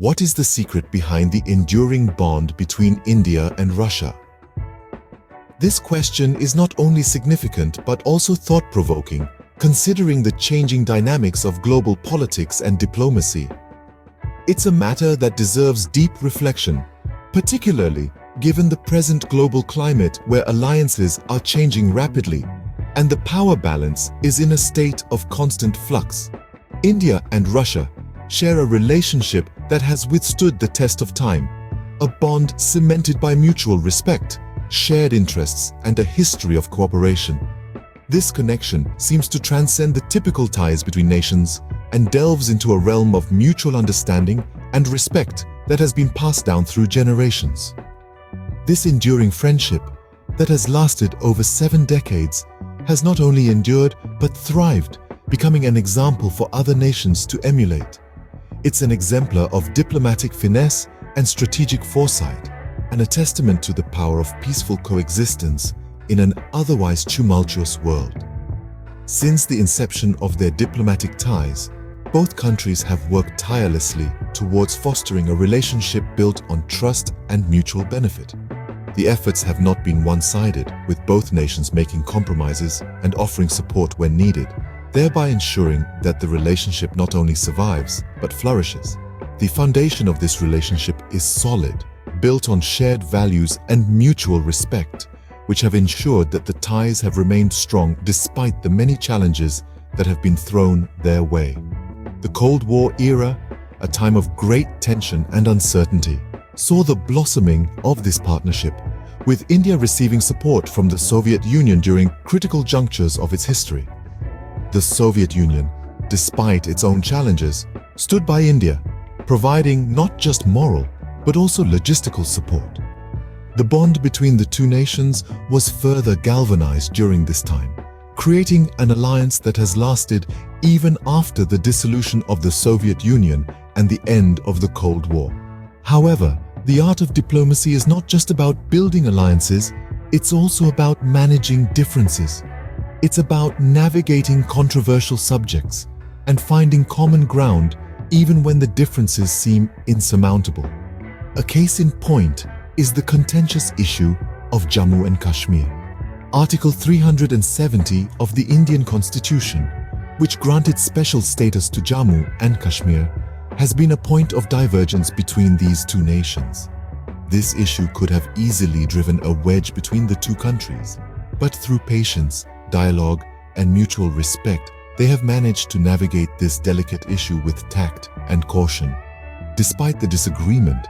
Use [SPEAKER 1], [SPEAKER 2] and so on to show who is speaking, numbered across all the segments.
[SPEAKER 1] What is the secret behind the enduring bond between India and Russia? This question is not only significant but also thought-provoking, considering the changing dynamics of global politics and diplomacy. It's a matter that deserves deep reflection, particularly given the present global climate where alliances are changing rapidly and the power balance is in a state of constant flux. India and Russia share a relationship that has withstood the test of time, a bond cemented by mutual respect, shared interests, and a history of cooperation. This connection seems to transcend the typical ties between nations and delves into a realm of mutual understanding and respect that has been passed down through generations. This enduring friendship that has lasted over 7 decades has not only endured but thrived, becoming an example for other nations to emulate. It's an exemplar of diplomatic finesse and strategic foresight, and a testament to the power of peaceful coexistence in an otherwise tumultuous world. Since the inception of their diplomatic ties, both countries have worked tirelessly towards fostering a relationship built on trust and mutual benefit. The efforts have not been one-sided, with both nations making compromises and offering support when needed, thereby ensuring that the relationship not only survives but flourishes. The foundation of this relationship is solid, built on shared values and mutual respect, which have ensured that the ties have remained strong despite the many challenges that have been thrown their way. The Cold War era, a time of great tension and uncertainty, saw the blossoming of this partnership, with India receiving support from the Soviet Union during critical junctures of its history. The Soviet Union, despite its own challenges, stood by India, providing not just moral but also logistical support. The bond between the two nations was further galvanized during this time, creating an alliance that has lasted even after the dissolution of the Soviet Union and the end of the Cold War. However, the art of diplomacy is not just about building alliances, it's also about managing differences. It's about navigating controversial subjects and finding common ground even when the differences seem insurmountable. A case in point is the contentious issue of Jammu and Kashmir. Article 370 of the Indian Constitution, which granted special status to Jammu and Kashmir, has been a point of divergence between these two nations. This issue could have easily driven a wedge between the two countries, but through patience, dialogue, and mutual respect, they have managed to navigate this delicate issue with tact and caution. Despite the disagreement,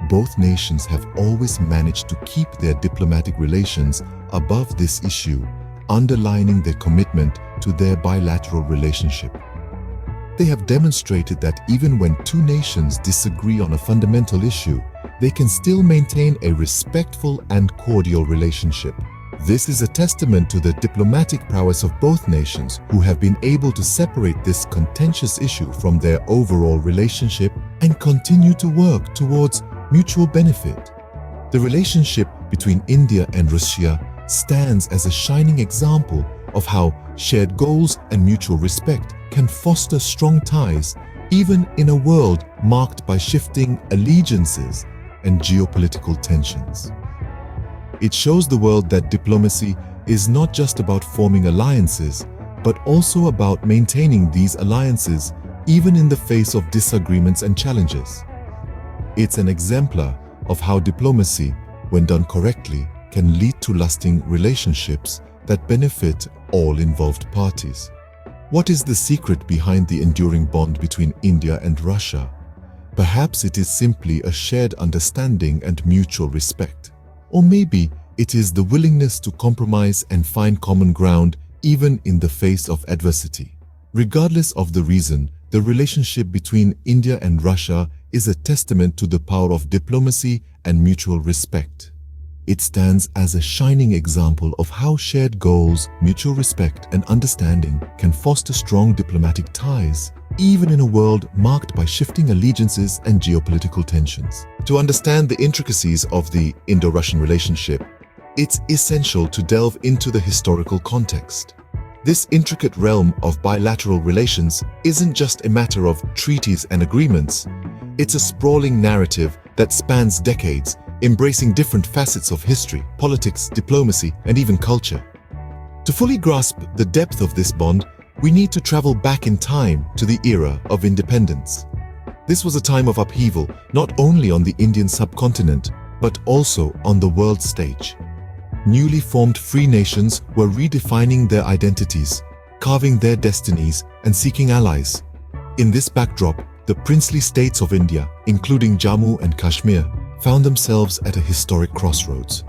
[SPEAKER 1] both nations have always managed to keep their diplomatic relations above this issue, underlining their commitment to their bilateral relationship. They have demonstrated that even when two nations disagree on a fundamental issue, they can still maintain a respectful and cordial relationship. This is a testament to the diplomatic prowess of both nations, who have been able to separate this contentious issue from their overall relationship and continue to work towards mutual benefit. The relationship between India and Russia stands as a shining example of how shared goals and mutual respect can foster strong ties even in a world marked by shifting allegiances and geopolitical tensions. It shows the world that diplomacy is not just about forming alliances, but also about maintaining these alliances even in the face of disagreements and challenges. It's an exemplar of how diplomacy, when done correctly, can lead to lasting relationships that benefit all involved parties. What is the secret behind the enduring bond between India and Russia? Perhaps it is simply a shared understanding and mutual respect. Or maybe it is the willingness to compromise and find common ground even in the face of adversity. Regardless of the reason, the relationship between India and Russia is a testament to the power of diplomacy and mutual respect. It stands as a shining example of how shared goals, mutual respect, and understanding can foster strong diplomatic ties, even in a world marked by shifting allegiances and geopolitical tensions. To understand the intricacies of the Indo-Russian relationship, it's essential to delve into the historical context. This intricate realm of bilateral relations isn't just a matter of treaties and agreements. It's a sprawling narrative that spans decades, embracing different facets of history, politics, diplomacy, and even culture. To fully grasp the depth of this bond, we need to travel back in time to the era of independence. This was a time of upheaval, not only on the Indian subcontinent, but also on the world stage. Newly formed free nations were redefining their identities, carving their destinies, and seeking allies. In this backdrop, the princely states of India, including Jammu and Kashmir, found themselves at a historic crossroads.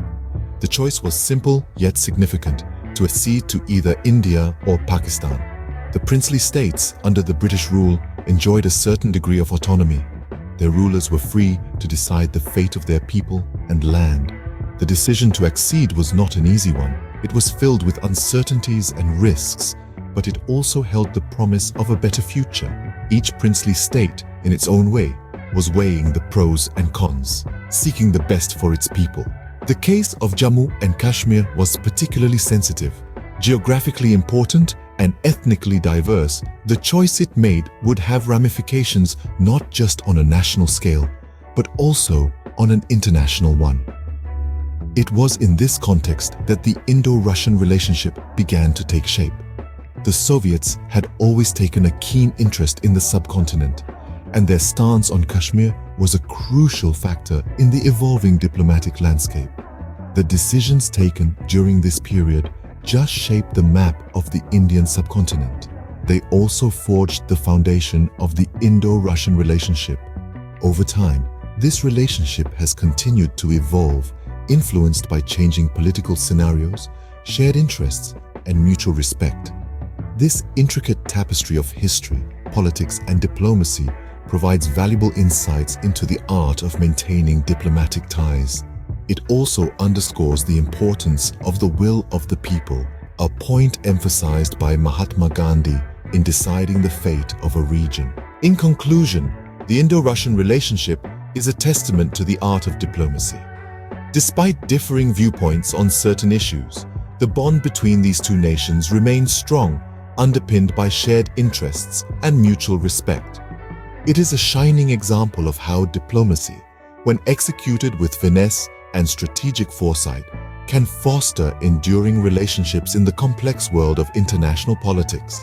[SPEAKER 1] The choice was simple yet significant: to accede to either India or Pakistan. The princely states, under the British rule, enjoyed a certain degree of autonomy. Their rulers were free to decide the fate of their people and land. The decision to accede was not an easy one. It was filled with uncertainties and risks, but it also held the promise of a better future. Each princely state, in its own way, was weighing the pros and cons, seeking the best for its people. The case of Jammu and Kashmir was particularly sensitive. Geographically important and ethnically diverse, the choice it made would have ramifications not just on a national scale, but also on an international one. It was in this context that the Indo-Russian relationship began to take shape. The Soviets had always taken a keen interest in the subcontinent, and their stance on Kashmir was a crucial factor in the evolving diplomatic landscape. The decisions taken during this period just shaped the map of the Indian subcontinent. They also forged the foundation of the Indo-Russian relationship. Over time, this relationship has continued to evolve, influenced by changing political scenarios, shared interests, and mutual respect. This intricate tapestry of history, politics, and diplomacy provides valuable insights into the art of maintaining diplomatic ties. It also underscores the importance of the will of the people, a point emphasized by Mahatma Gandhi in deciding the fate of a region. In conclusion, the Indo-Russian relationship is a testament to the art of diplomacy. Despite differing viewpoints on certain issues, the bond between these two nations remains strong, underpinned by shared interests and mutual respect. It is a shining example of how diplomacy, when executed with finesse and strategic foresight, can foster enduring relationships in the complex world of international politics.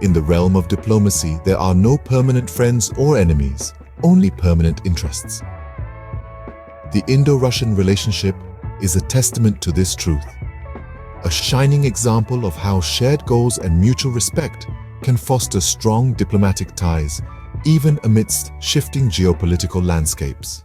[SPEAKER 1] In the realm of diplomacy, there are no permanent friends or enemies, only permanent interests. The Indo-Russian relationship is a testament to this truth, a shining example of how shared goals and mutual respect can foster strong diplomatic ties, even amidst shifting geopolitical landscapes.